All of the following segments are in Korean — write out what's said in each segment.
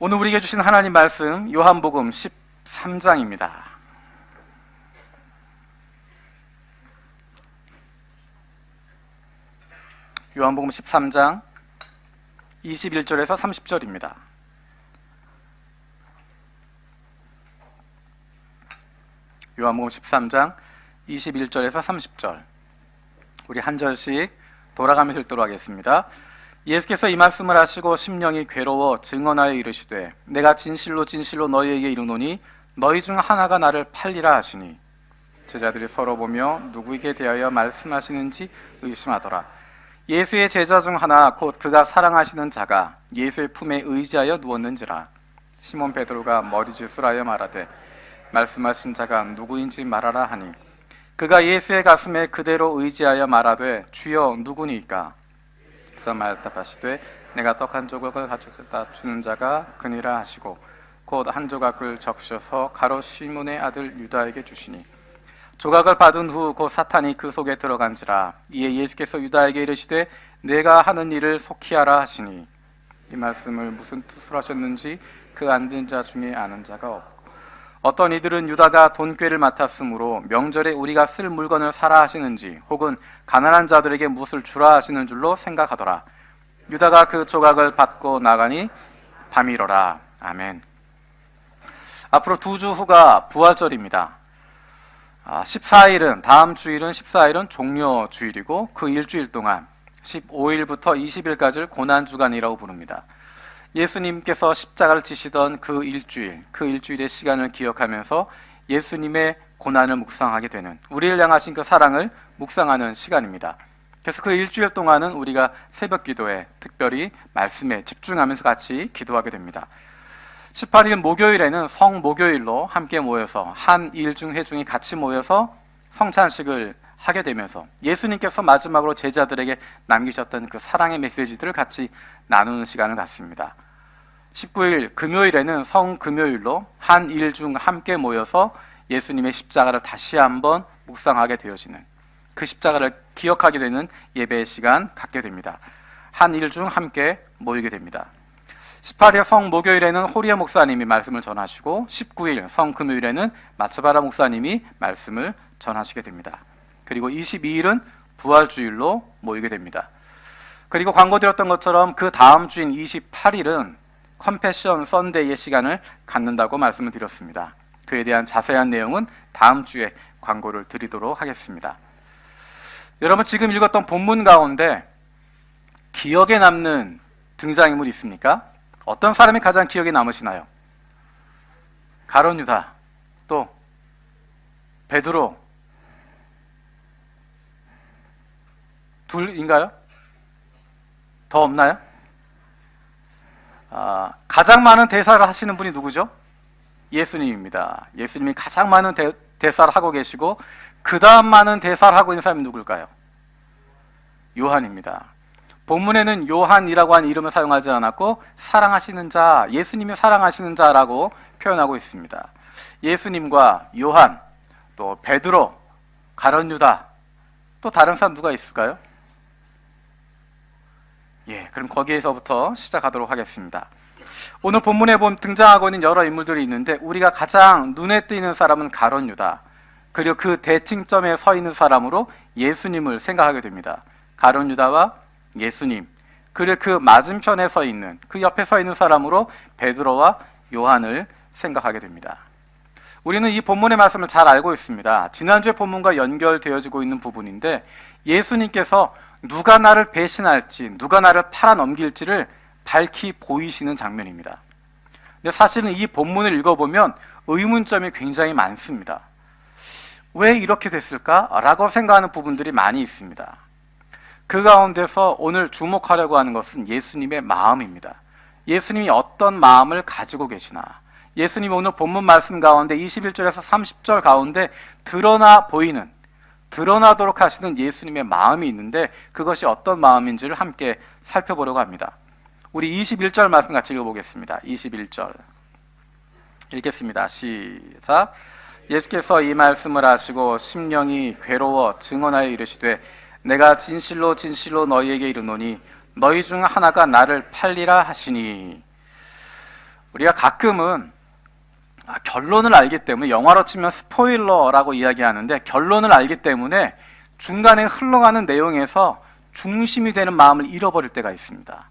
오늘 우리에게 주신 하나님 말씀 요한복음 13장입니다. 요한복음 13장 21절에서 30절입니다. 요한복음 13장 21절에서 30절, 우리 한 절씩 돌아가면서 읽도록 하겠습니다. 예수께서 이 말씀을 하시고 심령이 괴로워 증언하여 이르시되 내가 진실로 진실로 너희에게 이르노니 너희 중 하나가 나를 팔리라 하시니 제자들이 서로 보며 누구에게 대하여 말씀하시는지 의심하더라. 예수의 제자 중 하나 곧 그가 사랑하시는 자가 예수의 품에 의지하여 누웠는지라. 시몬 베드로가 머리짓을 하여 말하되 말씀하신 자가 누구인지 말하라 하니 그가 예수의 가슴에 그대로 의지하여 말하되 주여 누구니까? 그래서 말답하시되 내가 떡 한 조각을 가져다 주는 자가 그니라 하시고 곧 한 조각을 적셔서 가롯 시몬의 아들 유다에게 주시니 조각을 받은 후 곧 사탄이 그 속에 들어간지라. 이에 예수께서 유다에게 이르시되 내가 하는 일을 속히 하라 하시니 이 말씀을 무슨 뜻으로 하셨는지 그 앉은 자 중에 아는 자가 없고 어떤 이들은 유다가 돈꾀를 맡았으므로 명절에 우리가 쓸 물건을 사라 하시는지 혹은 가난한 자들에게 무엇을 주라 하시는 줄로 생각하더라. 유다가 그 조각을 받고 나가니 밤이러라. 아멘. 앞으로 2주 후가 부활절입니다. 14일은 다음 주일은 14일은 종려주일이고 그 일주일 동안 15일부터 20일까지를 고난주간이라고 부릅니다. 예수님께서 십자가를 지시던 그 일주일의 시간을 기억하면서 예수님의 고난을 묵상하게 되는, 우리를 향하신 그 사랑을 묵상하는 시간입니다. 그래서 그 일주일 동안은 우리가 새벽 기도에 특별히 말씀에 집중하면서 같이 기도하게 됩니다. 18일 목요일에는 성목요일로 함께 모여서 한 일중 회중이 같이 모여서 성찬식을 하게 되면서 예수님께서 마지막으로 제자들에게 남기셨던 그 사랑의 메시지들을 같이 나누는 시간을 갖습니다. 19일 금요일에는 성금요일로 한 일 중 함께 모여서 예수님의 십자가를 다시 한번 묵상하게 되어지는, 그 십자가를 기억하게 되는 예배의 시간 갖게 됩니다. 한 일 중 함께 모이게 됩니다. 18일 성목요일에는 호리아 목사님이 말씀을 전하시고 19일 성금요일에는 마츠바라 목사님이 말씀을 전하시게 됩니다. 그리고 22일은 부활주일로 모이게 됩니다. 그리고 광고 드렸던 것처럼 그 다음 주인 28일은 컴패션 썬데이의 시간을 갖는다고 말씀을 드렸습니다. 그에 대한 자세한 내용은 다음 주에 광고를 드리도록 하겠습니다. 여러분, 지금 읽었던 본문 가운데 기억에 남는 등장인물이 있습니까? 어떤 사람이 가장 기억에 남으시나요? 가룟 유다, 또 베드로, 둘인가요? 더 없나요? 가장 많은 대사를 하시는 분이 누구죠? 예수님입니다. 예수님이 가장 많은 대사를 하고 계시고 그 다음 많은 대사를 하고 있는 사람이 누굴까요? 요한입니다. 본문에는 요한이라고 하는 이름을 사용하지 않았고 사랑하시는 자, 예수님이 사랑하시는 자라고 표현하고 있습니다. 예수님과 요한, 또 베드로, 가룟 유다, 또 다른 사람 누가 있을까요? 그럼 거기에서부터 시작하도록 하겠습니다. 오늘 본문에 등장하고 있는 여러 인물들이 있는데 우리가 가장 눈에 띄는 사람은 가룟 유다, 그리고 그 대칭점에 서 있는 사람으로 예수님을 생각하게 됩니다. 가룟 유다와 예수님, 그리고 그 맞은편에 서 있는, 그 옆에 서 있는 사람으로 베드로와 요한을 생각하게 됩니다. 우리는 이 본문의 말씀을 잘 알고 있습니다. 지난주의 본문과 연결되어지고 있는 부분인데 예수님께서 누가 나를 배신할지, 누가 나를 팔아넘길지를 밝히 보이시는 장면입니다. 근데 사실은 이 본문을 읽어보면 의문점이 굉장히 많습니다. 왜 이렇게 됐을까? 라고 생각하는 부분들이 많이 있습니다. 그 가운데서 오늘 주목하려고 하는 것은 예수님의 마음입니다. 예수님이 어떤 마음을 가지고 계시나? 예수님이 오늘 본문 말씀 가운데 21절에서 30절 가운데 드러나도록 하시는 예수님의 마음이 있는데 그것이 어떤 마음인지를 함께 살펴보려고 합니다. 우리 21절 말씀 같이 읽어보겠습니다. 21절 읽겠습니다. 시작. 예수께서 이 말씀을 하시고 심령이 괴로워 증언하여 이르시되 내가 진실로 진실로 너희에게 이르노니 너희 중 하나가 나를 팔리라 하시니. 우리가 가끔은 결론을 알기 때문에, 영화로 치면 스포일러라고 이야기하는데, 결론을 알기 때문에 중간에 흘러가는 내용에서 중심이 되는 마음을 잃어버릴 때가 있습니다.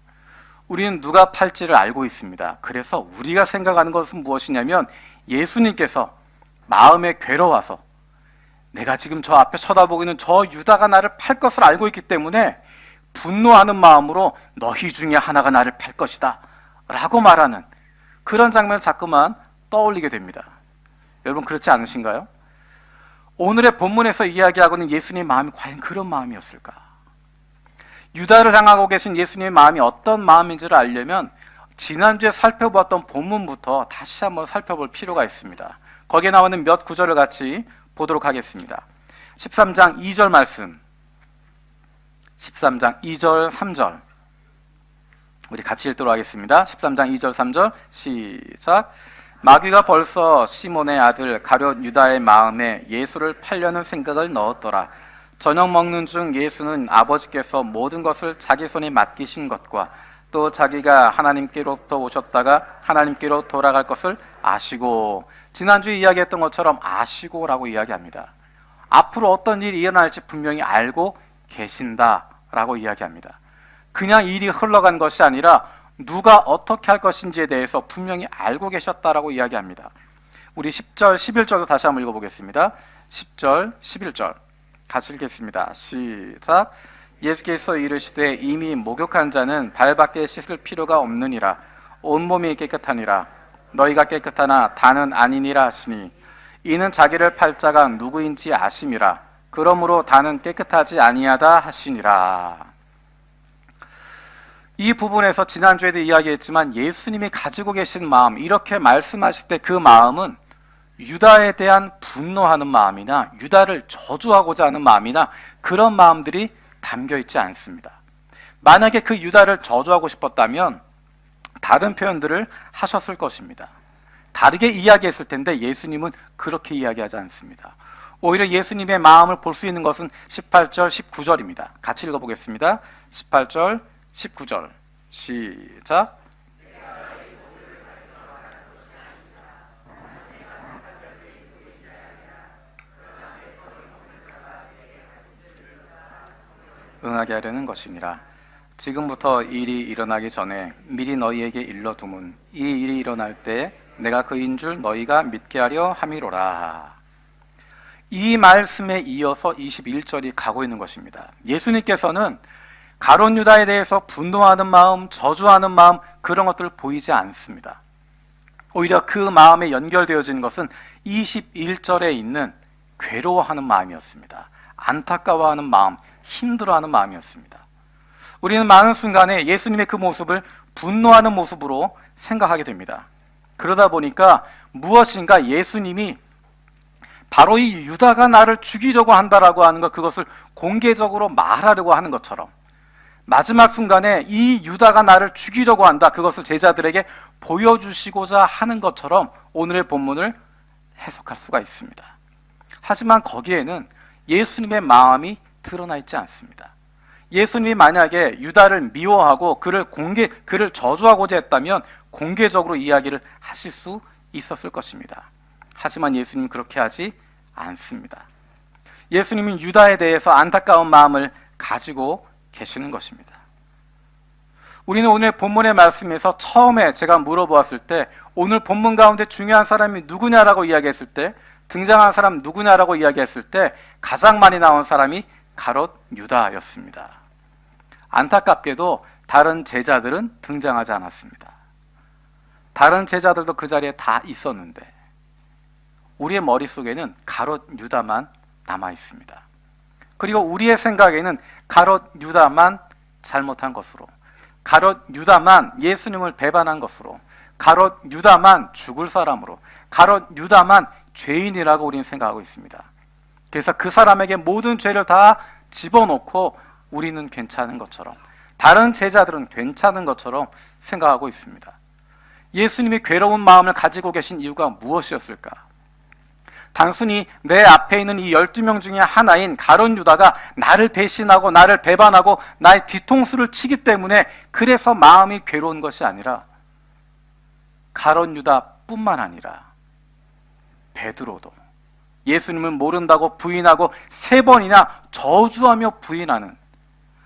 우리는 누가 팔지를 알고 있습니다. 그래서 우리가 생각하는 것은 무엇이냐면, 예수님께서 마음에 괴로워서 내가 지금 저 앞에 쳐다보고 있는 저 유다가 나를 팔 것을 알고 있기 때문에 분노하는 마음으로 너희 중에 하나가 나를 팔 것이다 라고 말하는 그런 장면을 자꾸만 떠올리게 됩니다. 여러분, 그렇지 않으신가요? 오늘의 본문에서 이야기하고 있는 예수님의 마음이 과연 그런 마음이었을까? 유다를 향하고 계신 예수님의 마음이 어떤 마음인지를 알려면 지난주에 살펴보았던 본문부터 다시 한번 살펴볼 필요가 있습니다. 거기에 나오는 몇 구절을 같이 보도록 하겠습니다. 13장 2절 말씀, 13장 2절 3절 우리 같이 읽도록 하겠습니다. 13장 2절 3절 시작. 마귀가 벌써 시몬의 아들 가룟 유다의 마음에 예수를 팔려는 생각을 넣었더라. 저녁 먹는 중 예수는 아버지께서 모든 것을 자기 손에 맡기신 것과 또 자기가 하나님께로부터 오셨다가 하나님께로 돌아갈 것을 아시고, 지난주에 이야기했던 것처럼 아시고라고 이야기합니다. 앞으로 어떤 일이 일어날지 분명히 알고 계신다라고 이야기합니다. 그냥 일이 흘러간 것이 아니라 누가 어떻게 할 것인지에 대해서 분명히 알고 계셨다라고 이야기합니다. 우리 10절, 11절도 다시 한번 읽어보겠습니다. 10절, 11절 같이 읽겠습니다. 시작. 예수께서 이르시되 이미 목욕한 자는 발밖에 씻을 필요가 없느니라. 온몸이 깨끗하니라. 너희가 깨끗하나 다는 아니니라 하시니 이는 자기를 팔 자가 누구인지 아심이라. 그러므로 다는 깨끗하지 아니하다 하시니라. 이 부분에서 지난주에도 이야기했지만 예수님이 가지고 계신 마음, 이렇게 말씀하실 때 그 마음은 유다에 대한 분노하는 마음이나 유다를 저주하고자 하는 마음이나 그런 마음들이 담겨 있지 않습니다. 만약에 그 유다를 저주하고 싶었다면 다른 표현들을 하셨을 것입니다. 다르게 이야기했을 텐데 예수님은 그렇게 이야기하지 않습니다. 오히려 예수님의 마음을 볼 수 있는 것은 18절, 19절입니다. 같이 읽어보겠습니다. 18절, 19절 시작. 응하게 하려는 것이니라. 지금부터 일이 일어나기 전에 미리 너희에게 일러두문 이 일이 일어날 때 내가 그인 줄 너희가 믿게 하려 함이로라. 이 말씀에 이어서 21절이 가고 있는 것입니다. 예수님께서는 가룟 유다에 대해서 분노하는 마음, 저주하는 마음, 그런 것들을 보이지 않습니다. 오히려 그 마음에 연결되어진 것은 21절에 있는 괴로워하는 마음이었습니다. 안타까워하는 마음, 힘들어하는 마음이었습니다. 우리는 많은 순간에 예수님의 그 모습을 분노하는 모습으로 생각하게 됩니다. 그러다 보니까 무엇인가 예수님이 바로 이 유다가 나를 죽이려고 한다라고 하는 것, 그것을 공개적으로 말하려고 하는 것처럼 마지막 순간에 이 유다가 나를 죽이려고 한다, 그것을 제자들에게 보여주시고자 하는 것처럼 오늘의 본문을 해석할 수가 있습니다. 하지만 거기에는 예수님의 마음이 드러나 있지 않습니다. 예수님이 만약에 유다를 미워하고 그를 저주하고자 했다면 공개적으로 이야기를 하실 수 있었을 것입니다. 하지만 예수님은 그렇게 하지 않습니다. 예수님은 유다에 대해서 안타까운 마음을 가지고 계시는 것입니다. 우리는 오늘 본문의 말씀에서 처음에 제가 물어보았을 때 오늘 본문 가운데 중요한 사람이 누구냐라고 이야기했을 때, 등장한 사람 누구냐라고 이야기했을 때 가장 많이 나온 사람이 가롯 유다였습니다. 안타깝게도 다른 제자들은 등장하지 않았습니다. 다른 제자들도 그 자리에 다 있었는데 우리의 머릿속에는 가롯 유다만 남아 있습니다. 그리고 우리의 생각에는 가롯 유다만 잘못한 것으로, 가롯 유다만 예수님을 배반한 것으로, 가롯 유다만 죽을 사람으로, 가롯 유다만 죄인이라고 우리는 생각하고 있습니다. 그래서 그 사람에게 모든 죄를 다 집어넣고 우리는 괜찮은 것처럼, 다른 제자들은 괜찮은 것처럼 생각하고 있습니다. 예수님이 괴로운 마음을 가지고 계신 이유가 무엇이었을까? 단순히 내 앞에 있는 이 12명 중에 하나인 가룟 유다가 나를 배신하고 나를 배반하고 나의 뒤통수를 치기 때문에 그래서 마음이 괴로운 것이 아니라 가룟 유다뿐만 아니라 베드로도 예수님을 모른다고 부인하고 3번이나 저주하며 부인하는,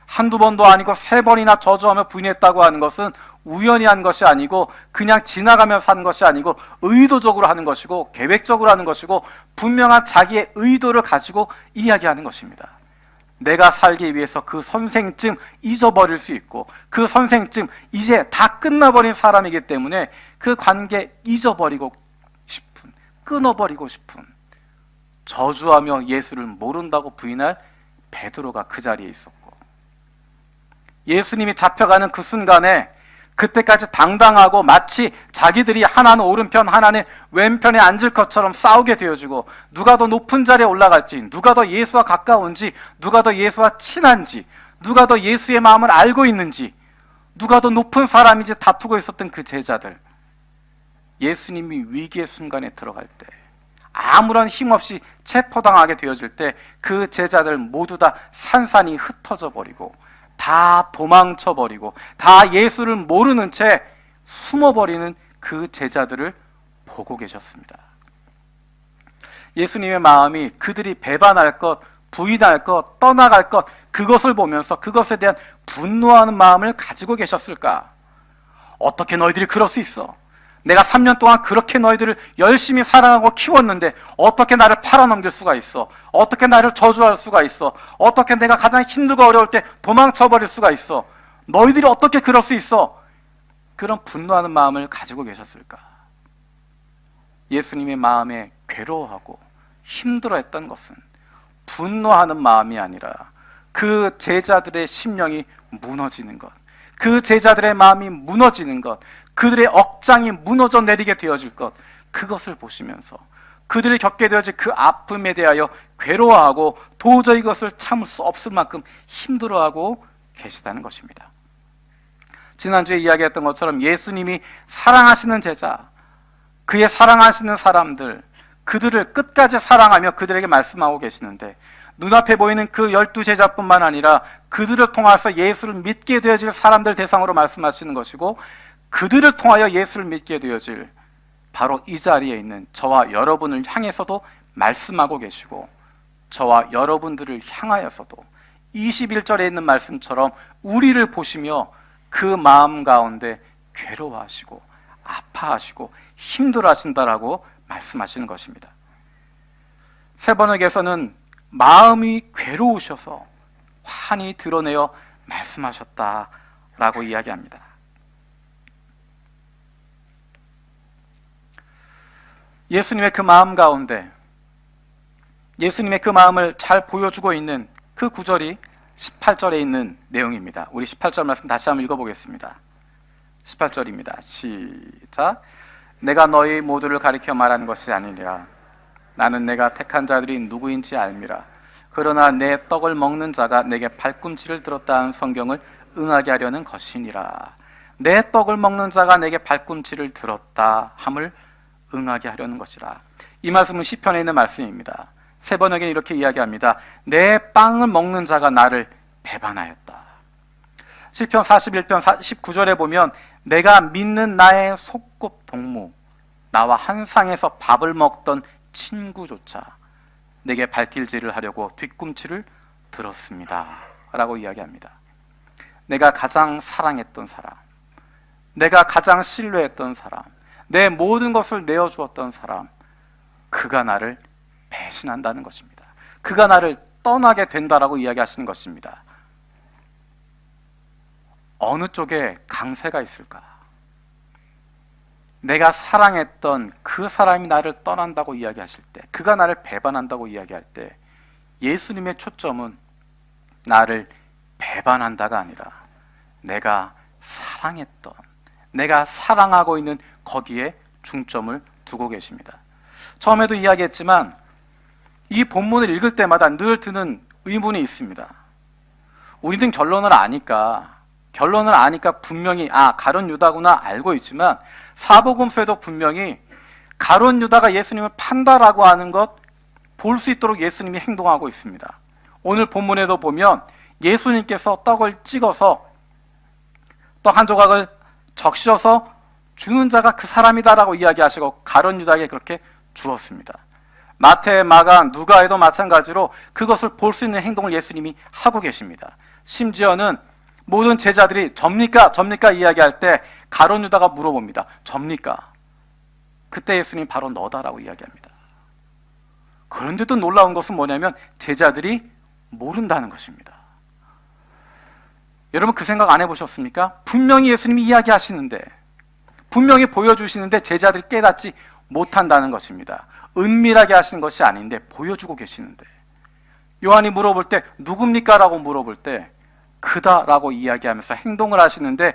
한두 번도 아니고 3번이나 저주하며 부인했다고 하는 것은 우연히 한 것이 아니고 그냥 지나가면서 한 것이 아니고 의도적으로 하는 것이고 계획적으로 하는 것이고 분명한 자기의 의도를 가지고 이야기하는 것입니다. 내가 살기 위해서 그 선생쯤 잊어버릴 수 있고 그 선생쯤 이제 다 끝나버린 사람이기 때문에 그 관계 잊어버리고 싶은, 끊어버리고 싶은, 저주하며 예수를 모른다고 부인할 베드로가 그 자리에 있었고, 예수님이 잡혀가는 그 순간에 그때까지 당당하고 마치 자기들이 하나는 오른편 하나는 왼편에 앉을 것처럼 싸우게 되어지고, 누가 더 높은 자리에 올라갈지, 누가 더 예수와 가까운지, 누가 더 예수와 친한지, 누가 더 예수의 마음을 알고 있는지, 누가 더 높은 사람인지 다투고 있었던 그 제자들, 예수님이 위기의 순간에 들어갈 때, 아무런 힘없이 체포당하게 되어질 때 그 제자들 모두 다 산산이 흩어져 버리고 다 도망쳐 버리고 다 예수를 모르는 채 숨어버리는 그 제자들을 보고 계셨습니다. 예수님의 마음이 그들이 배반할 것, 부인할 것, 떠나갈 것, 그것을 보면서 그것에 대한 분노하는 마음을 가지고 계셨을까? 어떻게 너희들이 그럴 수 있어? 내가 3년 동안 그렇게 너희들을 열심히 사랑하고 키웠는데 어떻게 나를 팔아넘길 수가 있어? 어떻게 나를 저주할 수가 있어? 어떻게 내가 가장 힘들고 어려울 때 도망쳐버릴 수가 있어? 너희들이 어떻게 그럴 수 있어? 그런 분노하는 마음을 가지고 계셨을까? 예수님의 마음에 괴로워하고 힘들어했던 것은 분노하는 마음이 아니라 그 제자들의 심령이 무너지는 것, 그 제자들의 마음이 무너지는 것, 그들의 억장이 무너져 내리게 되어질 것, 그것을 보시면서 그들이 겪게 되어질 그 아픔에 대하여 괴로워하고 도저히 이것을 참을 수 없을 만큼 힘들어하고 계시다는 것입니다. 지난주에 이야기했던 것처럼 예수님이 사랑하시는 제자, 그의 사랑하시는 사람들, 그들을 끝까지 사랑하며 그들에게 말씀하고 계시는데, 눈앞에 보이는 그 12제자뿐만 아니라 그들을 통해서 예수를 믿게 되어질 사람들 대상으로 말씀하시는 것이고, 그들을 통하여 예수를 믿게 되어질 바로 이 자리에 있는 저와 여러분을 향해서도 말씀하고 계시고, 저와 여러분들을 향하여서도 21절에 있는 말씀처럼 우리를 보시며 그 마음 가운데 괴로워하시고 아파하시고 힘들어하신다라고 말씀하시는 것입니다. 세번역에서는 마음이 괴로우셔서 환히 드러내어 말씀하셨다라고 이야기합니다. 예수님의 그 마음 가운데, 예수님의 그 마음을 잘 보여주고 있는 그 구절이 18절에 있는 내용입니다. 우리 18절 말씀 다시 한번 읽어보겠습니다. 18절입니다. 시작. 내가 너희 모두를 가리켜 말하는 것이 아니니라. 나는 내가 택한 자들이 누구인지 알미라. 그러나 내 떡을 먹는 자가 내게 발꿈치를 들었다는 성경을 응하게 하려는 것이니라. 내 떡을 먹는 자가 내게 발꿈치를 들었다 함을 응하게 하려는 것이라. 이 말씀은 시편에 있는 말씀입니다. 세번역에는 이렇게 이야기합니다. 내 빵을 먹는 자가 나를 배반하였다. 시편 41편 19절에 보면 내가 믿는 나의 소꿉 동무, 나와 한 상에서 밥을 먹던 친구조차 내게 발길질을 하려고 뒤꿈치를 들었습니다 라고 이야기합니다. 내가 가장 사랑했던 사람, 내가 가장 신뢰했던 사람, 내 모든 것을 내어주었던 사람, 그가 나를 배신한다는 것입니다. 그가 나를 떠나게 된다라고 이야기하시는 것입니다. 어느 쪽에 강세가 있을까? 내가 사랑했던 그 사람이 나를 떠난다고 이야기하실 때, 그가 나를 배반한다고 이야기할 때, 예수님의 초점은 나를 배반한다가 아니라 내가 사랑했던, 내가 사랑하고 있는 거기에 중점을 두고 계십니다. 처음에도 이야기했지만 이 본문을 읽을 때마다 늘 드는 의문이 있습니다. 우리는 결론을 아니까 분명히 가룟 유다구나 알고 있지만, 사복음서에도 분명히 가룟 유다가 예수님을 판다라고 하는 것 볼 수 있도록 예수님이 행동하고 있습니다. 오늘 본문에도 보면 예수님께서 떡을 찍어서 떡 한 조각을 적셔서 주는 자가 그 사람이다라고 이야기하시고 가룟 유다에게 그렇게 주었습니다. 마태, 마가, 누가에도 마찬가지로 그것을 볼 수 있는 행동을 예수님이 하고 계십니다. 심지어는 모든 제자들이 접니까? 접니까? 이야기할 때 가룟 유다가 물어봅니다. 접니까? 그때 예수님이 바로 너다라고 이야기합니다. 그런데도 놀라운 것은 뭐냐면 제자들이 모른다는 것입니다. 여러분 그 생각 안 해보셨습니까? 분명히 예수님이 이야기하시는데, 분명히 보여주시는데 제자들이 깨닫지 못한다는 것입니다. 은밀하게 하시는 것이 아닌데 보여주고 계시는데, 요한이 물어볼 때 누굽니까? 라고 물어볼 때 그다라고 이야기하면서 행동을 하시는데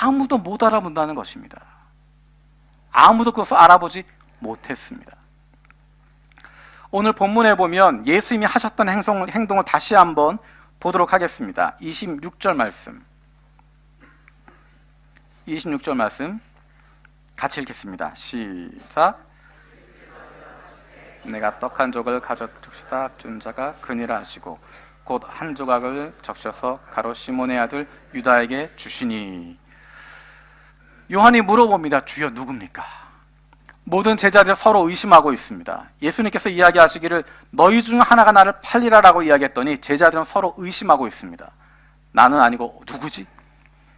아무도 못 알아본다는 것입니다. 아무도 그것을 알아보지 못했습니다. 오늘 본문에 보면 예수님이 하셨던 행동을 다시 한번 보도록 하겠습니다. 26절 말씀. 26절 말씀 같이 읽겠습니다. 시작. 내가 떡 한 조각을 가져줍시다 준 자가 그니라 하시고 곧 한 조각을 적셔서 가롯 시몬의 아들 유다에게 주시니. 요한이 물어봅니다. 주여 누굽니까? 모든 제자들 서로 의심하고 있습니다. 예수님께서 이야기하시기를 너희 중 하나가 나를 팔리라라고 이야기했더니 제자들은 서로 의심하고 있습니다. 나는 아니고 누구지?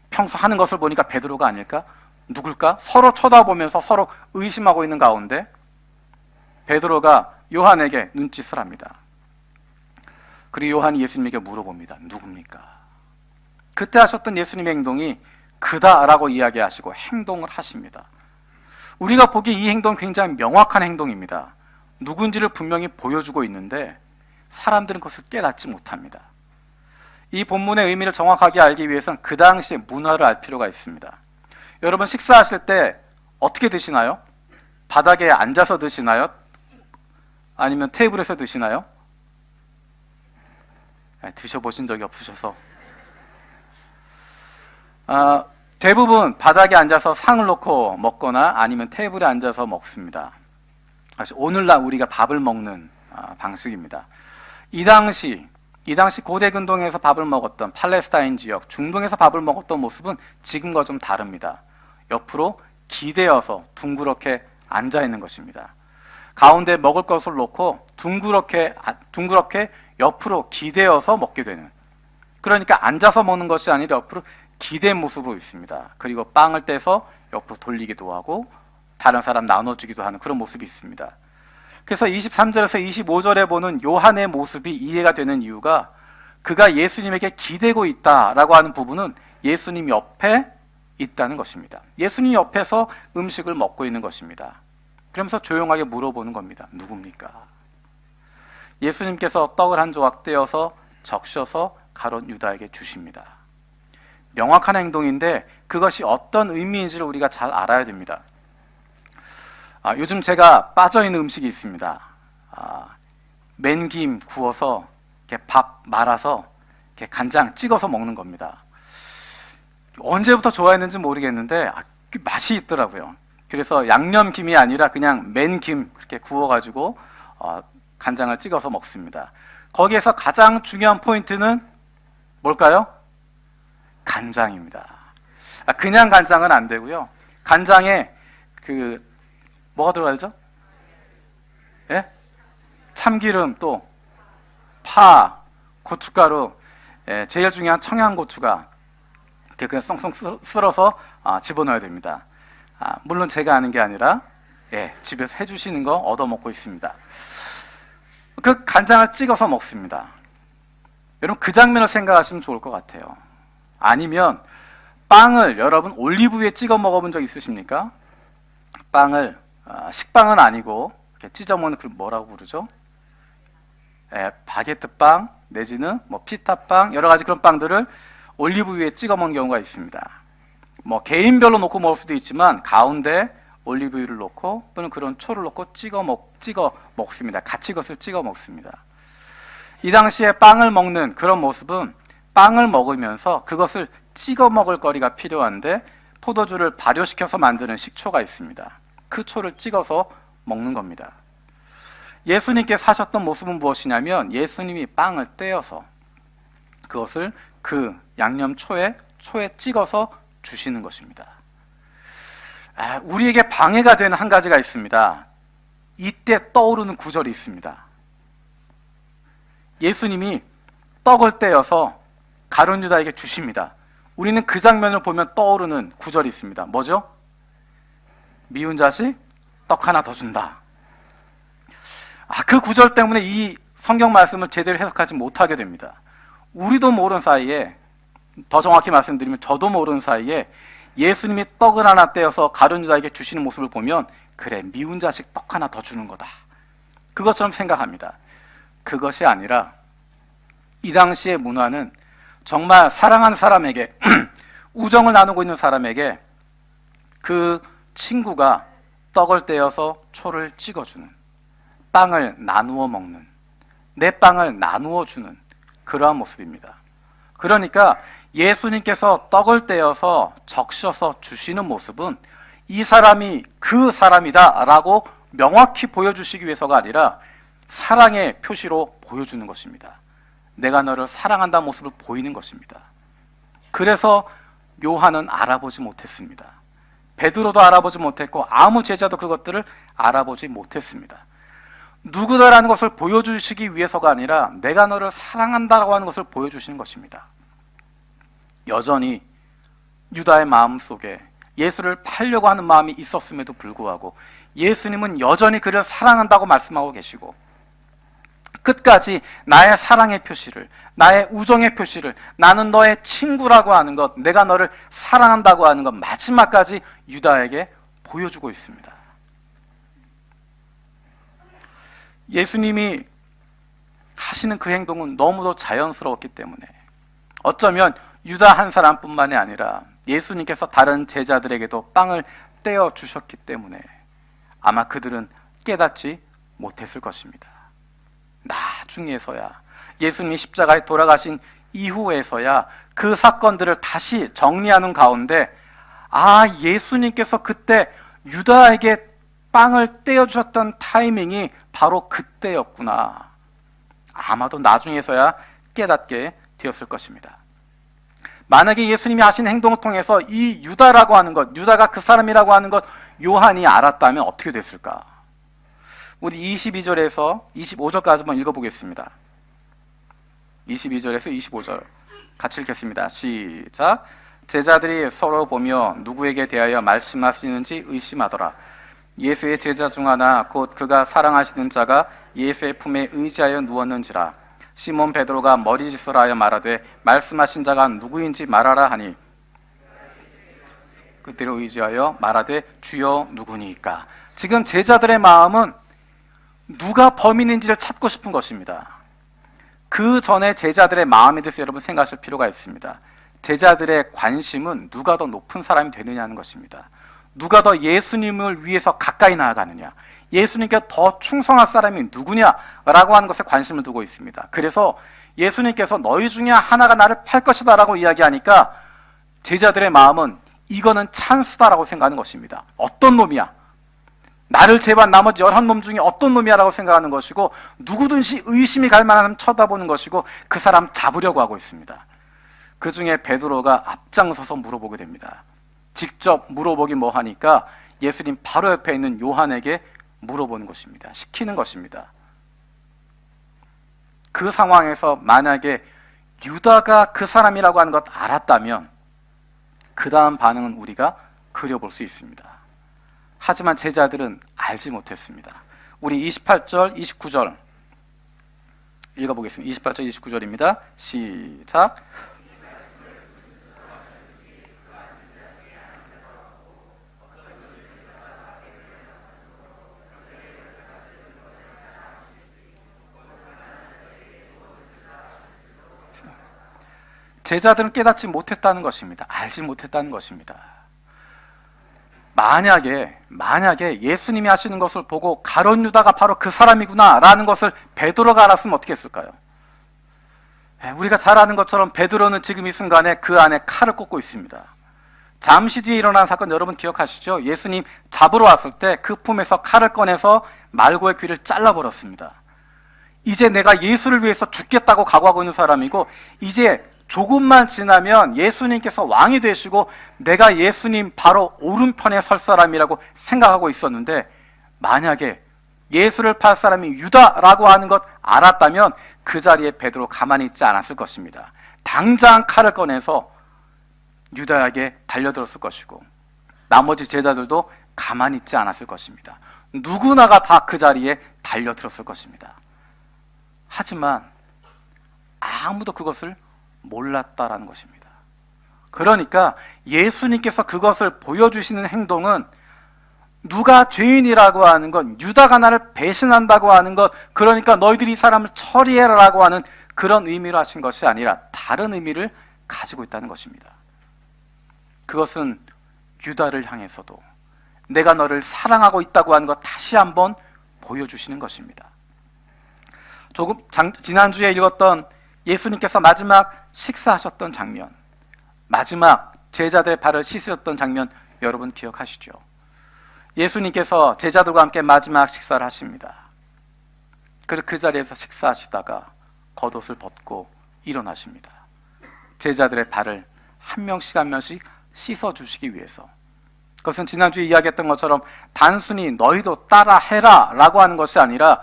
평소 하는 것을 보니까 베드로가 아닐까? 누굴까? 서로 쳐다보면서 서로 의심하고 있는 가운데 베드로가 요한에게 눈짓을 합니다. 그리고 요한이 예수님에게 물어봅니다. 누굽니까? 그때 하셨던 예수님의 행동이 그다라고 이야기하시고 행동을 하십니다. 우리가 보기에 이 행동은 굉장히 명확한 행동입니다. 누군지를 분명히 보여주고 있는데 사람들은 그것을 깨닫지 못합니다. 이 본문의 의미를 정확하게 알기 위해서는 그 당시의 문화를 알 필요가 있습니다. 여러분 식사하실 때 어떻게 드시나요? 바닥에 앉아서 드시나요? 아니면 테이블에서 드시나요? 드셔보신 적이 없으셔서 대부분 바닥에 앉아서 상을 놓고 먹거나 아니면 테이블에 앉아서 먹습니다. 오늘날 우리가 밥을 먹는 방식입니다. 이 당시 고대 근동에서 밥을 먹었던 팔레스타인 지역, 중동에서 밥을 먹었던 모습은 지금과 좀 다릅니다. 옆으로 기대어서 둥그렇게 앉아 있는 것입니다. 가운데 먹을 것을 놓고 둥그렇게 옆으로 기대어서 먹게 되는, 그러니까 앉아서 먹는 것이 아니라 옆으로 기댄 모습으로 있습니다. 그리고 빵을 떼서 옆으로 돌리기도 하고 다른 사람 나눠주기도 하는 그런 모습이 있습니다. 그래서 23절에서 25절에 보는 요한의 모습이 이해가 되는 이유가 그가 예수님에게 기대고 있다라고 하는 부분은 예수님 옆에 있다는 것입니다. 예수님 옆에서 음식을 먹고 있는 것입니다. 그러면서 조용하게 물어보는 겁니다. 누굽니까? 예수님께서 떡을 한 조각 떼어서 적셔서 가롯 유다에게 주십니다. 명확한 행동인데 그것이 어떤 의미인지를 우리가 잘 알아야 됩니다. 요즘 제가 빠져있는 음식이 있습니다. 맨김 구워서 이렇게 밥 말아서 이렇게 간장 찍어서 먹는 겁니다. 언제부터 좋아했는지 모르겠는데 맛이 있더라고요. 그래서 양념김이 아니라 그냥 맨김 그렇게 구워가지고 간장을 찍어서 먹습니다. 거기에서 가장 중요한 포인트는 뭘까요? 간장입니다. 그냥 간장은 안 되고요. 간장에 뭐가 들어가죠? 예? 참기름, 또 파, 고춧가루, 제일 중요한 청양고추가 그냥 썽썽 쓸어서 집어넣어야 됩니다. 물론 제가 하는 게 아니라 집에서 해주시는 거 얻어먹고 있습니다. 그 간장을 찍어서 먹습니다. 여러분 그 장면을 생각하시면 좋을 것 같아요. 아니면 빵을 여러분 올리브유에 찍어 먹어본 적 있으십니까? 빵을 식빵은 아니고 이렇게 찢어 먹는 그 뭐라고 부르죠? 바게트 빵 내지는 뭐 피타빵 여러 가지 그런 빵들을 올리브유에 찍어 먹는 경우가 있습니다. 뭐 개인별로 놓고 먹을 수도 있지만 가운데 올리브유를 놓고 또는 그런 초를 놓고 찍어 먹습니다. 같이 그것을 찍어 먹습니다. 이 당시에 빵을 먹는 그런 모습은 빵을 먹으면서 그것을 찍어 먹을 거리가 필요한데 포도주를 발효시켜서 만드는 식초가 있습니다. 그 초를 찍어서 먹는 겁니다. 예수님께서 하셨던 모습은 무엇이냐면 예수님이 빵을 떼어서 그것을 그 양념초에 찍어서 주시는 것입니다. 우리에게 방해가 되는 한 가지가 있습니다. 이때 떠오르는 구절이 있습니다. 예수님이 떡을 떼어서 가룟 유다에게 주십니다. 우리는 그 장면을 보면 떠오르는 구절이 있습니다. 뭐죠? 미운 자식 떡 하나 더 준다. 그 구절 때문에 이 성경 말씀을 제대로 해석하지 못하게 됩니다. 우리도 모르는 사이에, 더 정확히 말씀드리면 저도 모르는 사이에 예수님이 떡을 하나 떼어서 가룟 유다에게 주시는 모습을 보면 그래, 미운 자식 떡 하나 더 주는 거다, 그것처럼 생각합니다. 그것이 아니라 이 당시의 문화는 정말 사랑하는 사람에게 우정을 나누고 있는 사람에게 그 친구가 떡을 떼어서 초를 찍어주는, 빵을 나누어 먹는, 내 빵을 나누어 주는 그러한 모습입니다. 그러니까 예수님께서 떡을 떼어서 적셔서 주시는 모습은 이 사람이 그 사람이다 라고 명확히 보여주시기 위해서가 아니라 사랑의 표시로 보여주는 것입니다. 내가 너를 사랑한다는 모습을 보이는 것입니다. 그래서 요한은 알아보지 못했습니다. 베드로도 알아보지 못했고 아무 제자도 그것들을 알아보지 못했습니다. 누구다라는 것을 보여주시기 위해서가 아니라 내가 너를 사랑한다라고 하는 것을 보여주시는 것입니다. 여전히 유다의 마음 속에 예수를 팔려고 하는 마음이 있었음에도 불구하고 예수님은 여전히 그를 사랑한다고 말씀하고 계시고 끝까지 나의 사랑의 표시를, 나의 우정의 표시를, 나는 너의 친구라고 하는 것, 내가 너를 사랑한다고 하는 것 마지막까지 유다에게 보여주고 있습니다. 예수님이 하시는 그 행동은 너무도 자연스러웠기 때문에 어쩌면 유다 한 사람뿐만이 아니라 예수님께서 다른 제자들에게도 빵을 떼어 주셨기 때문에 아마 그들은 깨닫지 못했을 것입니다. 나중에서야, 예수님이 십자가에 돌아가신 이후에서야 그 사건들을 다시 정리하는 가운데 예수님께서 그때 유다에게 빵을 떼어주셨던 타이밍이 바로 그때였구나, 아마도 나중에서야 깨닫게 되었을 것입니다. 만약에 예수님이 하신 행동을 통해서 이 유다라고 하는 것, 유다가 그 사람이라고 하는 것 요한이 알았다면 어떻게 됐을까? 우리 22절에서 25절까지 한번 읽어보겠습니다. 22절에서 25절 같이 읽겠습니다. 시작. 제자들이 서로 보며 누구에게 대하여 말씀하시는지 의심하더라. 예수의 제자 중 하나 곧 그가 사랑하시는 자가 예수의 품에 의지하여 누웠는지라. 시몬 베드로가 머리짓을 하여 말하되 말씀하신 자가 누구인지 말하라 하니 그대로 의지하여 말하되 주여 누구니까. 지금 제자들의 마음은 누가 범인인지를 찾고 싶은 것입니다. 그 전에 제자들의 마음에 대해서 여러분 생각하실 필요가 있습니다. 제자들의 관심은 누가 더 높은 사람이 되느냐는 것입니다. 누가 더 예수님을 위해서 가까이 나아가느냐, 예수님께 더 충성할 사람이 누구냐라고 하는 것에 관심을 두고 있습니다. 그래서 예수님께서 너희 중에 하나가 나를 팔 것이다 라고 이야기하니까 제자들의 마음은 이거는 찬스다라고 생각하는 것입니다. 어떤 놈이야? 나를 제반 나머지 11놈 중에 어떤 놈이야 라고 생각하는 것이고, 누구든지 의심이 갈 만한 쳐다보는 것이고, 그 사람 잡으려고 하고 있습니다. 그 중에 베드로가 앞장서서 물어보게 됩니다. 직접 물어보기 뭐하니까 예수님 바로 옆에 있는 요한에게 물어보는 것입니다. 시키는 것입니다. 그 상황에서 만약에 유다가 그 사람이라고 하는 것 알았다면 그 다음 반응은 우리가 그려볼 수 있습니다. 하지만 제자들은 알지 못했습니다. 우리 28절, 29절 읽어보겠습니다. 28절, 29절입니다. 시작. 제자들은 깨닫지 못했다는 것입니다. 알지 못했다는 것입니다. 만약에 예수님이 하시는 것을 보고 가룟 유다가 바로 그 사람이구나 라는 것을 베드로가 알았으면 어떻게 했을까요? 우리가 잘 아는 것처럼 베드로는 지금 이 순간에 그 안에 칼을 꽂고 있습니다. 잠시 뒤에 일어난 사건 여러분 기억하시죠? 예수님 잡으러 왔을 때 그 품에서 칼을 꺼내서 말고의 귀를 잘라버렸습니다. 이제 내가 예수를 위해서 죽겠다고 각오하고 있는 사람이고, 이제 조금만 지나면 예수님께서 왕이 되시고 내가 예수님 바로 오른편에 설 사람이라고 생각하고 있었는데, 만약에 예수를 팔 사람이 유다라고 하는 것 알았다면 그 자리에 베드로 가만히 있지 않았을 것입니다. 당장 칼을 꺼내서 유다에게 달려들었을 것이고 나머지 제자들도 가만히 있지 않았을 것입니다. 누구나가 다 그 자리에 달려들었을 것입니다. 하지만 아무도 그것을 몰랐다라는 것입니다. 그러니까 예수님께서 그것을 보여주시는 행동은 누가 죄인이라고 하는 것, 유다가 나를 배신한다고 하는 것, 그러니까 너희들이 이 사람을 처리해라라고 하는 그런 의미로 하신 것이 아니라 다른 의미를 가지고 있다는 것입니다. 그것은 유다를 향해서도 내가 너를 사랑하고 있다고 하는 것 다시 한번 보여주시는 것입니다. 지난주에 읽었던 예수님께서 마지막 식사하셨던 장면, 마지막 제자들의 발을 씻으셨던 장면 여러분 기억하시죠? 예수님께서 제자들과 함께 마지막 식사를 하십니다. 그리고 그 자리에서 식사하시다가 겉옷을 벗고 일어나십니다. 제자들의 발을 한 명씩 한 명씩 씻어주시기 위해서. 그것은 지난주에 이야기했던 것처럼 단순히 너희도 따라해라 라고 하는 것이 아니라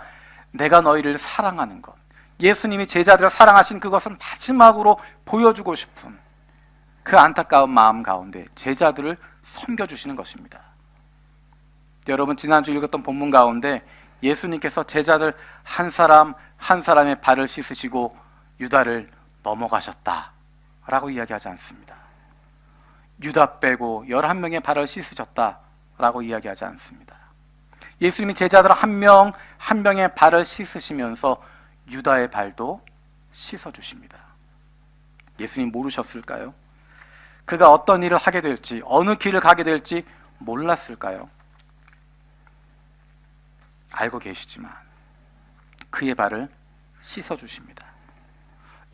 내가 너희를 사랑하는 것, 예수님이 제자들을 사랑하신 그것은 마지막으로 보여주고 싶은 그 안타까운 마음 가운데 제자들을 섬겨주시는 것입니다. 여러분, 지난주 읽었던 본문 가운데 예수님께서 제자들 한 사람 한 사람의 발을 씻으시고 유다를 넘어가셨다 라고 이야기하지 않습니다. 유다 빼고 11명의 발을 씻으셨다 라고 이야기하지 않습니다. 예수님이 제자들 한 명 한 명의 발을 씻으시면서 유다의 발도 씻어주십니다. 예수님 모르셨을까요? 그가 어떤 일을 하게 될지, 어느 길을 가게 될지 몰랐을까요? 알고 계시지만 그의 발을 씻어주십니다.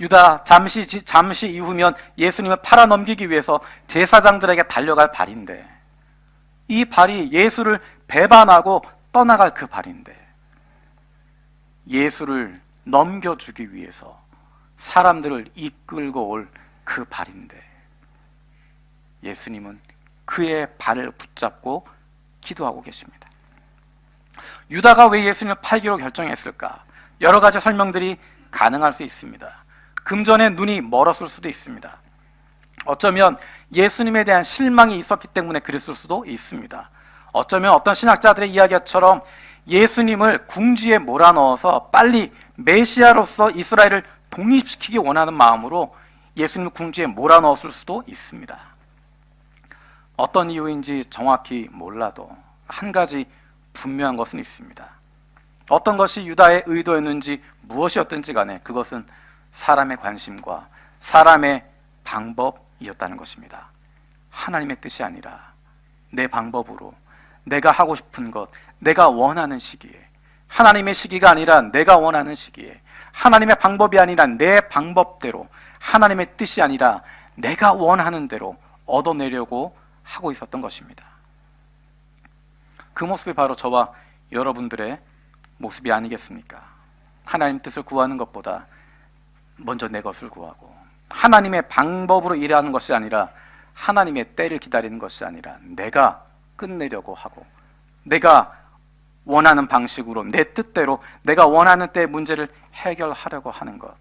유다 잠시 이후면 예수님을 팔아넘기기 위해서 제사장들에게 달려갈 발인데, 이 발이 예수를 배반하고 떠나갈 그 발인데, 예수를 넘겨주기 위해서 사람들을 이끌고 올 그 발인데, 예수님은 그의 발을 붙잡고 기도하고 계십니다. 유다가 왜 예수님을 팔기로 결정했을까? 여러 가지 설명들이 가능할 수 있습니다. 금전에 눈이 멀었을 수도 있습니다. 어쩌면 예수님에 대한 실망이 있었기 때문에 그랬을 수도 있습니다. 어쩌면 어떤 신학자들의 이야기처럼 예수님을 궁지에 몰아넣어서 빨리 메시아로서 이스라엘을 독립시키기 원하는 마음으로 예수님을 궁지에 몰아넣었을 수도 있습니다. 어떤 이유인지 정확히 몰라도 한 가지 분명한 것은 있습니다. 어떤 것이 유다의 의도였는지 무엇이었든지 간에 그것은 사람의 관심과 사람의 방법이었다는 것입니다. 하나님의 뜻이 아니라 내 방법으로 내가 하고 싶은 것, 내가 원하는 시기에, 하나님의 시기가 아니라 내가 원하는 시기에, 하나님의 방법이 아니라 내 방법대로, 하나님의 뜻이 아니라 내가 원하는 대로 얻어내려고 하고 있었던 것입니다. 그 모습이 바로 저와 여러분들의 모습이 아니겠습니까? 하나님 뜻을 구하는 것보다 먼저 내 것을 구하고, 하나님의 방법으로 일하는 것이 아니라 하나님의 때를 기다리는 것이 아니라 내가 끝내려고 하고, 내가 원하는 방식으로 내 뜻대로 내가 원하는 때의 문제를 해결하려고 하는 것,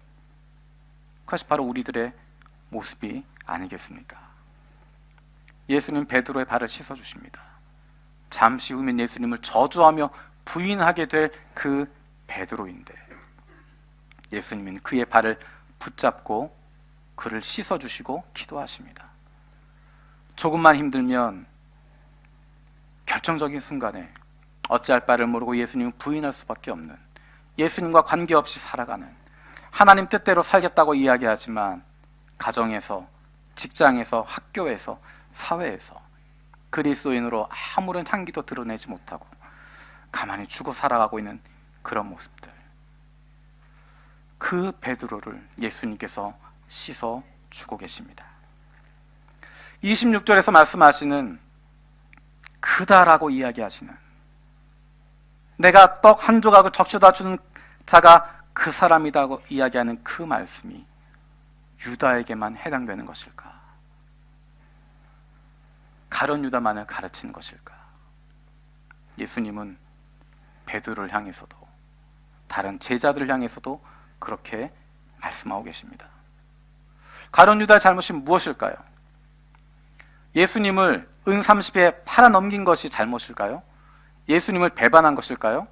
그것이 바로 우리들의 모습이 아니겠습니까? 예수님 베드로의 발을 씻어주십니다. 잠시 후면 예수님을 저주하며 부인하게 될 그 베드로인데, 예수님은 그의 발을 붙잡고 그를 씻어주시고 기도하십니다. 조금만 힘들면 결정적인 순간에 어찌할 바를 모르고 예수님을 부인할 수밖에 없는, 예수님과 관계없이 살아가는, 하나님 뜻대로 살겠다고 이야기하지만 가정에서, 직장에서, 학교에서, 사회에서 그리스도인으로 아무런 향기도 드러내지 못하고 가만히 죽어 살아가고 있는 그런 모습들, 그 베드로를 예수님께서 씻어 주고 계십니다. 26절에서 말씀하시는 그다라고 이야기하시는, 내가 떡 한 조각을 적셔다 주는 자가 그 사람이라고 이야기하는 그 말씀이 유다에게만 해당되는 것일까? 가룟 유다만을 가르치는 것일까? 예수님은 베드로를 향해서도 다른 제자들을 향해서도 그렇게 말씀하고 계십니다. 가룟 유다의 잘못이 무엇일까요? 예수님을 은 30에 팔아넘긴 것이 잘못일까요? 예수님을 배반한 것일까요?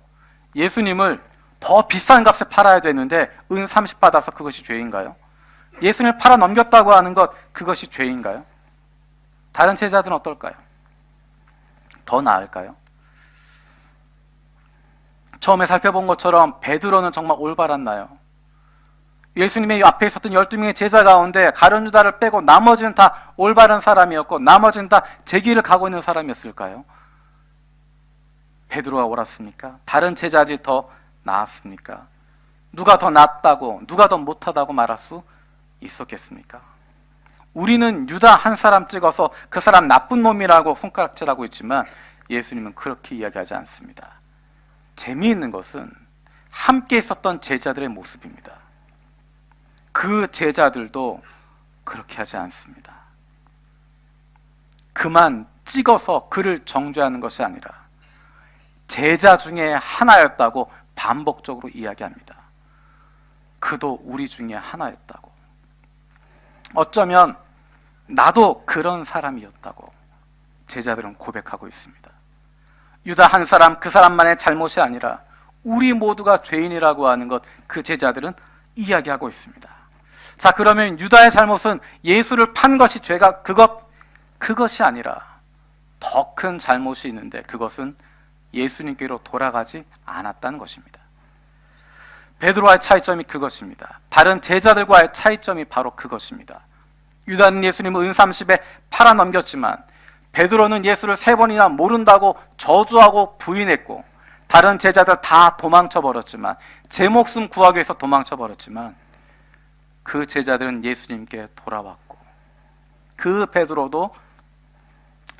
예수님을 더 비싼 값에 팔아야 되는데 은 30 받아서 그것이 죄인가요? 예수님을 팔아넘겼다고 하는 것, 그것이 죄인가요? 다른 제자들은 어떨까요? 더 나을까요? 처음에 살펴본 것처럼 베드로는 정말 올바랐나요? 예수님의 앞에 있었던 12명의 제자 가운데 가룟 유다를 빼고 나머지는 다 올바른 사람이었고 나머지는 다 제 길을 가고 있는 사람이었을까요? 베드로가 옳았습니까? 다른 제자들이 더 나았습니까? 누가 더 낫다고, 누가 더 못하다고 말할 수 있었겠습니까? 우리는 유다 한 사람 찍어서 그 사람 나쁜 놈이라고 손가락질하고 있지만 예수님은 그렇게 이야기하지 않습니다. 재미있는 것은 함께 있었던 제자들의 모습입니다. 그 제자들도 그렇게 하지 않습니다. 그만 찍어서 그를 정죄하는 것이 아니라 제자 중에 하나였다고 반복적으로 이야기합니다. 그도 우리 중에 하나였다고. 어쩌면 나도 그런 사람이었다고 제자들은 고백하고 있습니다. 유다 한 사람, 그 사람만의 잘못이 아니라 우리 모두가 죄인이라고 하는 것, 그 제자들은 이야기하고 있습니다. 자, 그러면 유다의 잘못은 예수를 판 것이 죄가 그것이 아니라 더 큰 잘못이 있는데 그것은 예수님께로 돌아가지 않았다는 것입니다. 베드로와의 차이점이 그것입니다. 다른 제자들과의 차이점이 바로 그것입니다. 유다는 예수님을 은 30에 팔아넘겼지만 베드로는 예수를 3번이나 모른다고 저주하고 부인했고 다른 제자들 다 도망쳐버렸지만 제 목숨 구하기 위해서 도망쳐버렸지만 그 제자들은 예수님께 돌아왔고 그 베드로도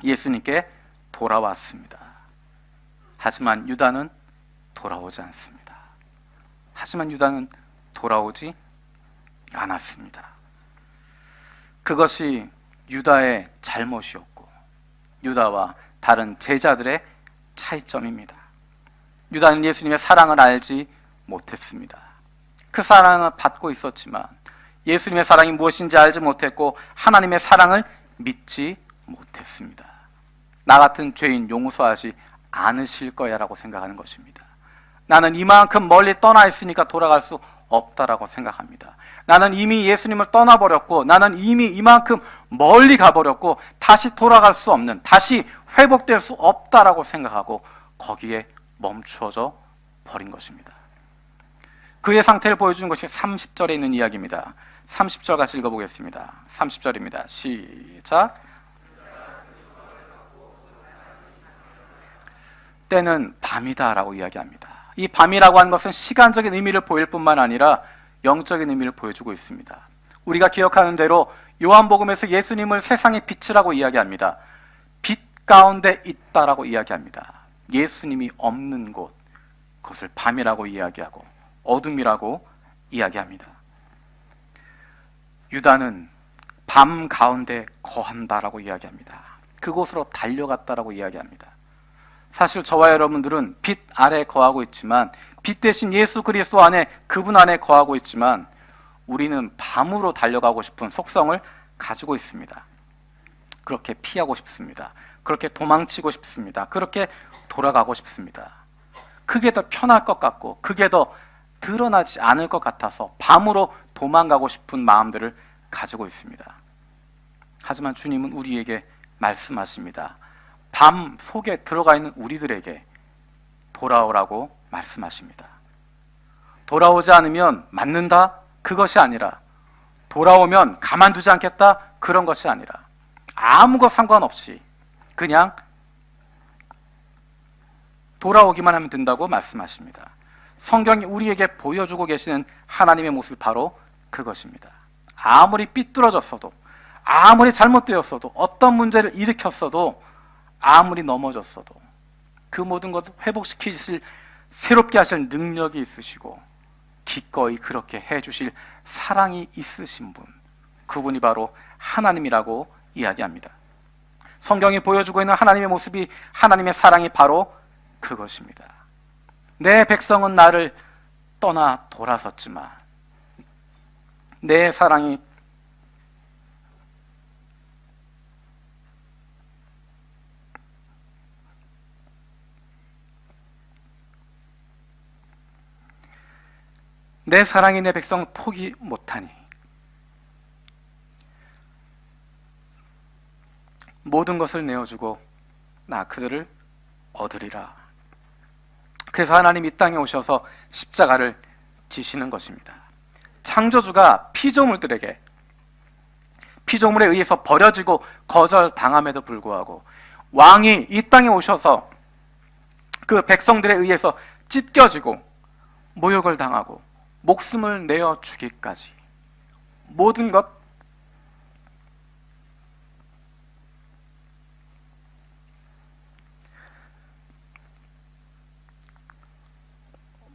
예수님께 돌아왔습니다. 하지만 유다는 돌아오지 않습니다. 하지만 유다는 돌아오지 않았습니다. 그것이 유다의 잘못이었고 유다와 다른 제자들의 차이점입니다. 유다는 예수님의 사랑을 알지 못했습니다. 그 사랑을 받고 있었지만 예수님의 사랑이 무엇인지 알지 못했고 하나님의 사랑을 믿지 못했습니다. 나 같은 죄인 용서하지 않으실 거야 라고 생각하는 것입니다. 나는 이만큼 멀리 떠나 있으니까 돌아갈 수 없다라고 생각합니다. 나는 이미 예수님을 떠나버렸고 나는 이미 이만큼 멀리 가버렸고 다시 돌아갈 수 없는, 다시 회복될 수 없다라고 생각하고 거기에 멈추어져 버린 것입니다. 그의 상태를 보여주는 것이 30절에 있는 이야기입니다. 30절 같이 읽어보겠습니다. 30절입니다. 시작. 때는 밤이다 라고 이야기합니다. 이 밤이라고 하는 것은 시간적인 의미를 보일 뿐만 아니라 영적인 의미를 보여주고 있습니다. 우리가 기억하는 대로 요한복음에서 예수님을 세상의 빛이라고 이야기합니다. 빛 가운데 있다라고 이야기합니다. 예수님이 없는 곳, 그것을 밤이라고 이야기하고 어둠이라고 이야기합니다. 유다는 밤 가운데 거한다라고 이야기합니다. 그곳으로 달려갔다라고 이야기합니다. 사실 저와 여러분들은 빛 아래 거하고 있지만 빛 대신 예수 그리스도 안에, 그분 안에 거하고 있지만 우리는 밤으로 달려가고 싶은 속성을 가지고 있습니다. 그렇게 피하고 싶습니다. 그렇게 도망치고 싶습니다. 그렇게 돌아가고 싶습니다. 그게 더 편할 것 같고 그게 더 드러나지 않을 것 같아서 밤으로 도망가고 싶은 마음들을 가지고 있습니다. 하지만 주님은 우리에게 말씀하십니다. 밤 속에 들어가 있는 우리들에게 돌아오라고 말씀하십니다. 돌아오지 않으면 맞는다? 그것이 아니라 돌아오면 가만두지 않겠다? 그런 것이 아니라 아무것 상관없이 그냥 돌아오기만 하면 된다고 말씀하십니다. 성경이 우리에게 보여주고 계시는 하나님의 모습이 바로 그것입니다. 아무리 삐뚤어졌어도 아무리 잘못되었어도 어떤 문제를 일으켰어도 아무리 넘어졌어도 그 모든 것을 회복시키실, 새롭게 하실 능력이 있으시고 기꺼이 그렇게 해주실 사랑이 있으신 분, 그분이 바로 하나님이라고 이야기합니다. 성경이 보여주고 있는 하나님의 모습이, 하나님의 사랑이 바로 그것입니다. 내 백성은 나를 떠나 돌아섰지만 내 사랑이 내 백성을 포기 못하니 모든 것을 내어주고 나 그들을 얻으리라. 그래서 하나님 이 땅에 오셔서 십자가를 지시는 것입니다. 창조주가 피조물들에게, 피조물에 의해서 버려지고 거절당함에도 불구하고 왕이 이 땅에 오셔서 그 백성들에 의해서 찢겨지고 모욕을 당하고 목숨을 내어 주기까지 모든 것,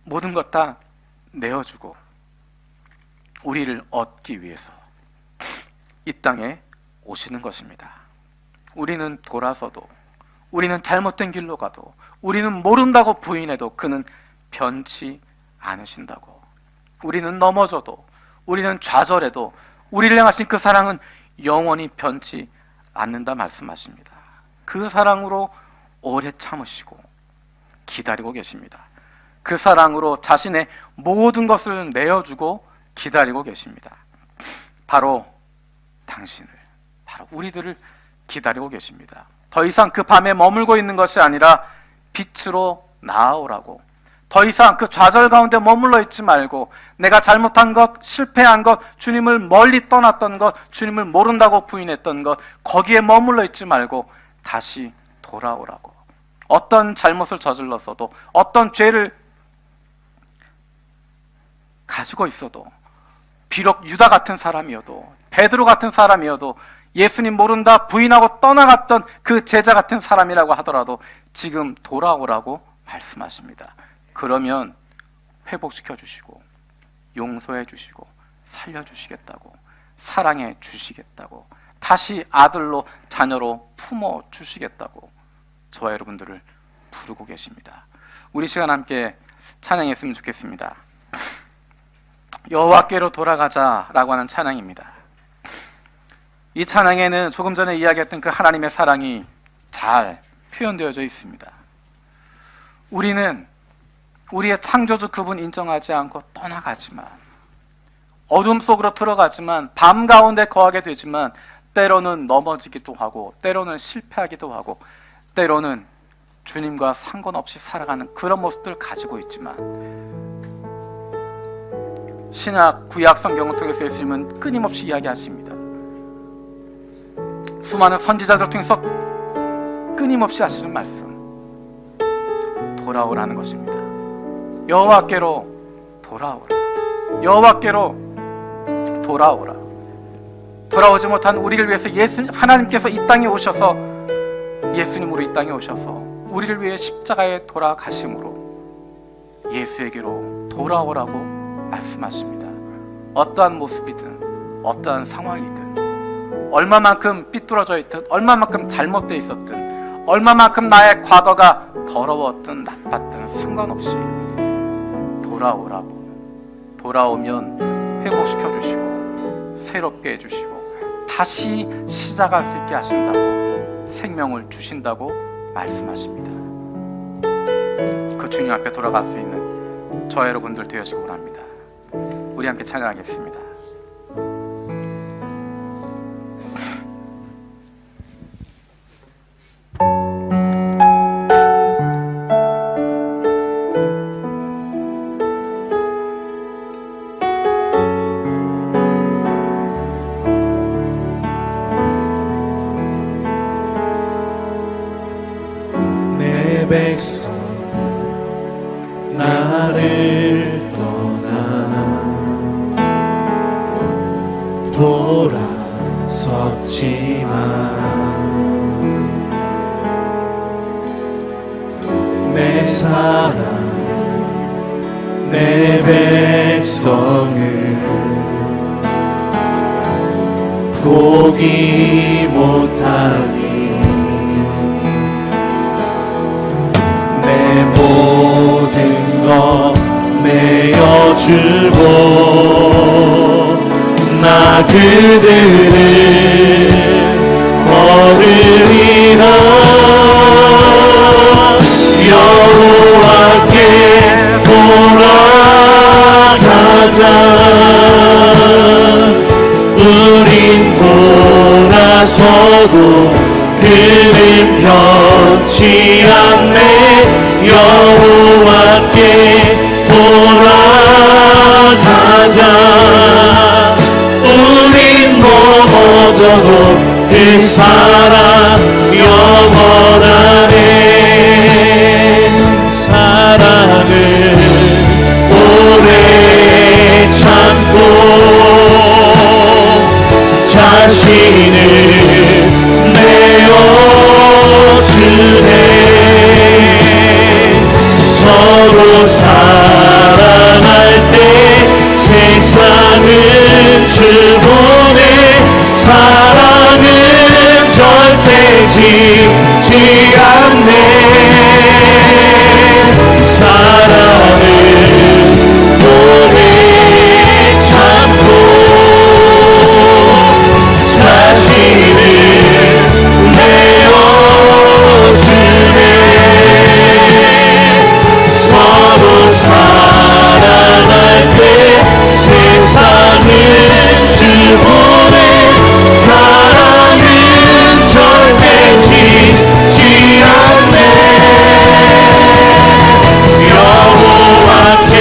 모든 것 다 내어주고 우리를 얻기 위해서 이 땅에 오시는 것입니다. 우리는 돌아서도, 우리는 잘못된 길로 가도, 우리는 모른다고 부인해도 그는 변치 않으신다고. 우리는 넘어져도, 우리는 좌절해도 우리를 향하신 그 사랑은 영원히 변치 않는다 말씀하십니다. 그 사랑으로 오래 참으시고 기다리고 계십니다. 그 사랑으로 자신의 모든 것을 내어주고 기다리고 계십니다. 바로 당신을, 바로 우리들을 기다리고 계십니다. 더 이상 그 밤에 머물고 있는 것이 아니라 빛으로 나아오라고, 더 이상 그 좌절 가운데 머물러 있지 말고 내가 잘못한 것, 실패한 것, 주님을 멀리 떠났던 것, 주님을 모른다고 부인했던 것, 거기에 머물러 있지 말고 다시 돌아오라고. 어떤 잘못을 저질렀어도, 어떤 죄를 가지고 있어도, 비록 유다 같은 사람이어도, 베드로 같은 사람이어도, 예수님 모른다 부인하고 떠나갔던 그 제자 같은 사람이라고 하더라도 지금 돌아오라고 말씀하십니다. 그러면 회복시켜 주시고 용서해 주시고 살려 주시겠다고, 사랑해 주시겠다고, 다시 아들로 자녀로 품어 주시겠다고 저와 여러분들을 부르고 계십니다. 우리 시간 함께 찬양했으면 좋겠습니다. 여호와께로 돌아가자라고 하는 찬양입니다. 이 찬양에는 조금 전에 이야기했던 그 하나님의 사랑이 잘 표현되어져 있습니다. 우리는 우리의 창조주 그분 인정하지 않고 떠나가지만, 어둠 속으로 들어가지만, 밤 가운데 거하게 되지만, 때로는 넘어지기도 하고, 때로는 실패하기도 하고, 때로는 주님과 상관없이 살아가는 그런 모습들을 가지고 있지만, 신약, 구약 성경을 통해서 예수님은 끊임없이 이야기하십니다. 수많은 선지자들을 통해서 끊임없이 하시는 말씀, 돌아오라는 것입니다. 여호와께로 돌아오라. 여호와께로 돌아오라. 돌아오지 못한 우리를 위해서 하나님께서 이 땅에 오셔서, 예수님으로 이 땅에 오셔서 우리를 위해 십자가에 돌아가심으로 예수에게로 돌아오라고 말씀하십니다. 어떠한 모습이든, 어떠한 상황이든, 얼마만큼 삐뚤어져 있든, 얼마만큼 잘못되어 있었든, 얼마만큼 나의 과거가 더러웠든 나빴든 상관없이 돌아오라고, 돌아오면 회복시켜 주시고 새롭게 해주시고 다시 시작할 수 있게 하신다고, 생명을 주신다고 말씀하십니다. 그 주님 앞에 돌아갈 수 있는 저 여러분들 되어지고 원합니다. 우리 함께 찬양하겠습니다. 내 백성 나를 돌아섰지만 내 사랑을, 내 백성을 포기 못하니 내 모든 것 내어주고 나 그들을 얻으리라. 여호와께 돌아가자. 우린 돌아서도 그는 변치 않네. 여호와께 돌아가자. 우린 넘어져도 그 사랑 영원하네. 사랑은 오래 참고 자신을 내어주네. 서로 사랑할 때 세상은 주보네. 사랑은 절대 지지 않네. 사랑은 오래 참고 자신을 내어주네. 서로 사랑할 때 세상은 주보네. 사랑은 절대 지지 않네. 여호와께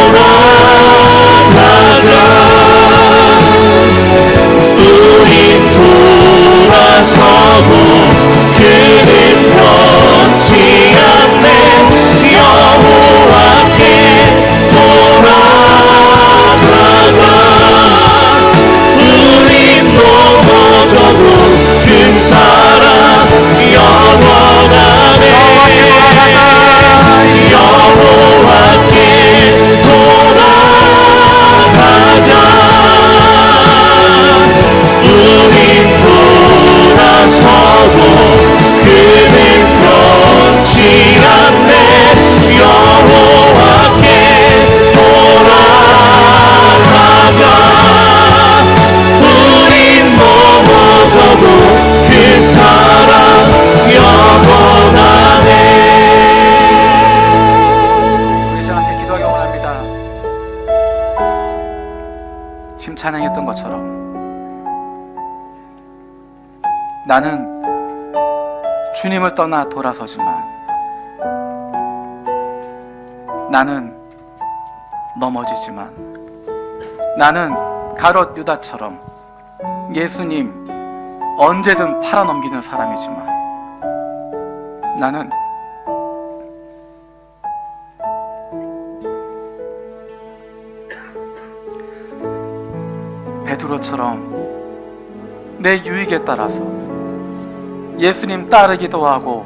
돌아가자. 우린 돌아서고 그는 변치 않네. 여호와께 돌아가자. 우린 넘어져도 그 사랑 영원하네. 여호와께 돌아가자. 우린 돌아서고 그는 변치 않네. 여호와께 돌아가자. 우린 넘어져도 그 사랑 영원하네. 우리 시간 함께 기도하기 원합니다. 지금 찬양했던 것처럼 나는 주님을 떠나 돌아서지만 나는 넘어지지만 나는 가롯 유다처럼 예수님 언제든 팔아넘기는 사람이지만 나는 베드로처럼 내 유익에 따라서 예수님 따르기도 하고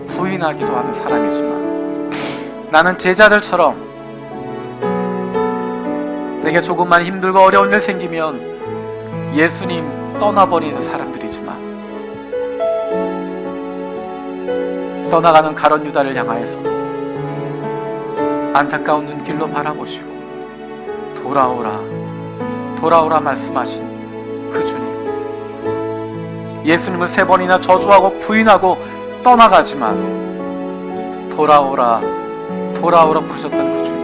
부인하기도 하는 사람이지만 나는 제자들처럼 내게 조금만 힘들고 어려운 일 생기면 예수님 떠나버리는 사람들이지만 떠나가는 가룟 유다를 향하여서도 안타까운 눈길로 바라보시고 돌아오라 돌아오라 말씀하신 그 주님, 예수님을 3번이나 저주하고 부인하고 떠나가지만 돌아오라 돌아오라 부르셨던 그 주님,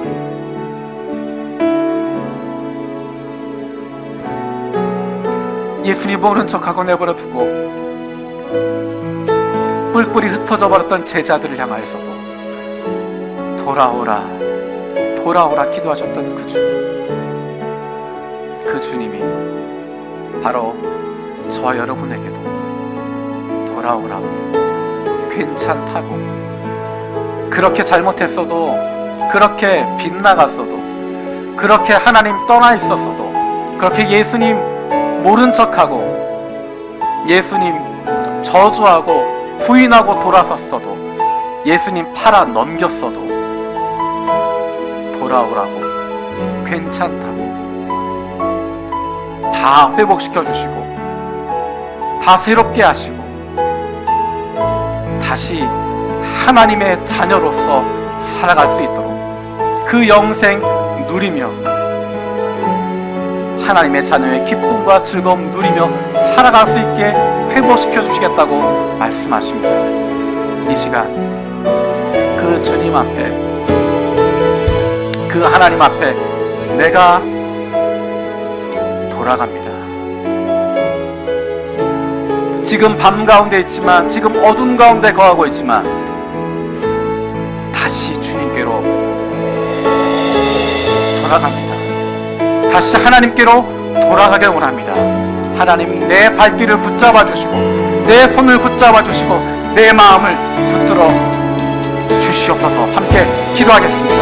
예수님 모른 척하고 내버려 두고 뿔뿔이 흩어져 버렸던 제자들을 향하여서도 돌아오라 돌아오라 기도하셨던 그 주님, 그 주님이 바로 저와 여러분에게도 돌아오라고, 괜찮다고, 그렇게 잘못했어도, 그렇게 빗나갔어도, 그렇게 하나님 떠나 있었어도, 그렇게 예수님 모른 척하고 예수님 저주하고 부인하고 돌아섰어도, 예수님 팔아 넘겼어도 돌아오라고, 괜찮다고, 다 회복시켜 주시고 다 새롭게 하시고 다시 하나님의 자녀로서 살아갈 수 있도록 그 영생 누리며 하나님의 자녀의 기쁨과 즐거움 누리며 살아갈 수 있게 회복시켜 주시겠다고 말씀하십니다. 이 시간 그 주님 앞에, 그 하나님 앞에 내가 돌아갑니다. 지금 밤 가운데 있지만, 지금 어둠 가운데 거하고 있지만 다시 주님께로 돌아갑니다. 다시 하나님께로 돌아가길 원합니다. 하나님, 내 발길을 붙잡아 주시고 내 손을 붙잡아 주시고 내 마음을 붙들어 주시옵소서. 함께 기도하겠습니다.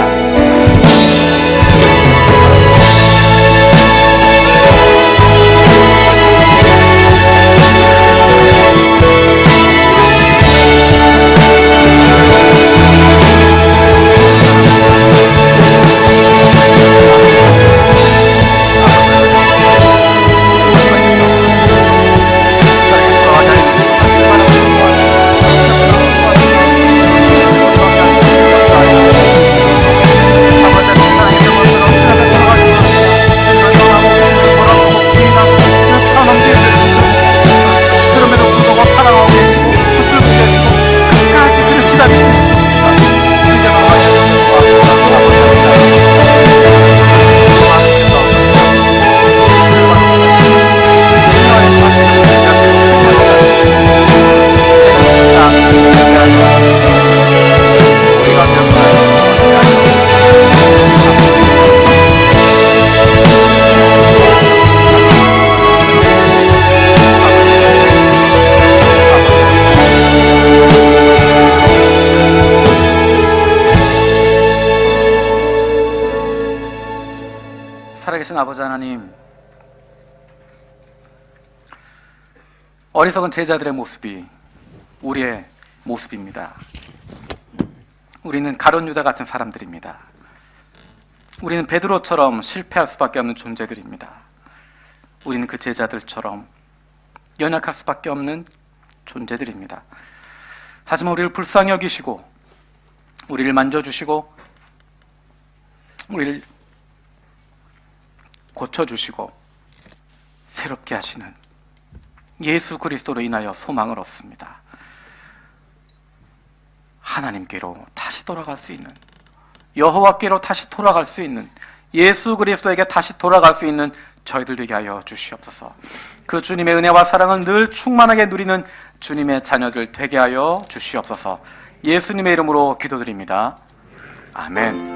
살아계신 아버지 하나님, 어리석은 제자들의 모습이 우리의 모습입니다. 우리는 가룟 유다 같은 사람들입니다. 우리는 베드로처럼 실패할 수밖에 없는 존재들입니다. 우리는 그 제자들처럼 연약할 수밖에 없는 존재들입니다. 하지만 우리를 불쌍히 여기시고 우리를 만져주시고 우리를 고쳐주시고 새롭게 하시는 예수 그리스도로 인하여 소망을 얻습니다. 하나님께로 다시 돌아갈 수 있는, 여호와께로 다시 돌아갈 수 있는, 예수 그리스도에게 다시 돌아갈 수 있는 저희들 되게 하여 주시옵소서. 그 주님의 은혜와 사랑은 늘 충만하게 누리는 주님의 자녀들 되게 하여 주시옵소서. 예수님의 이름으로 기도드립니다. 아멘.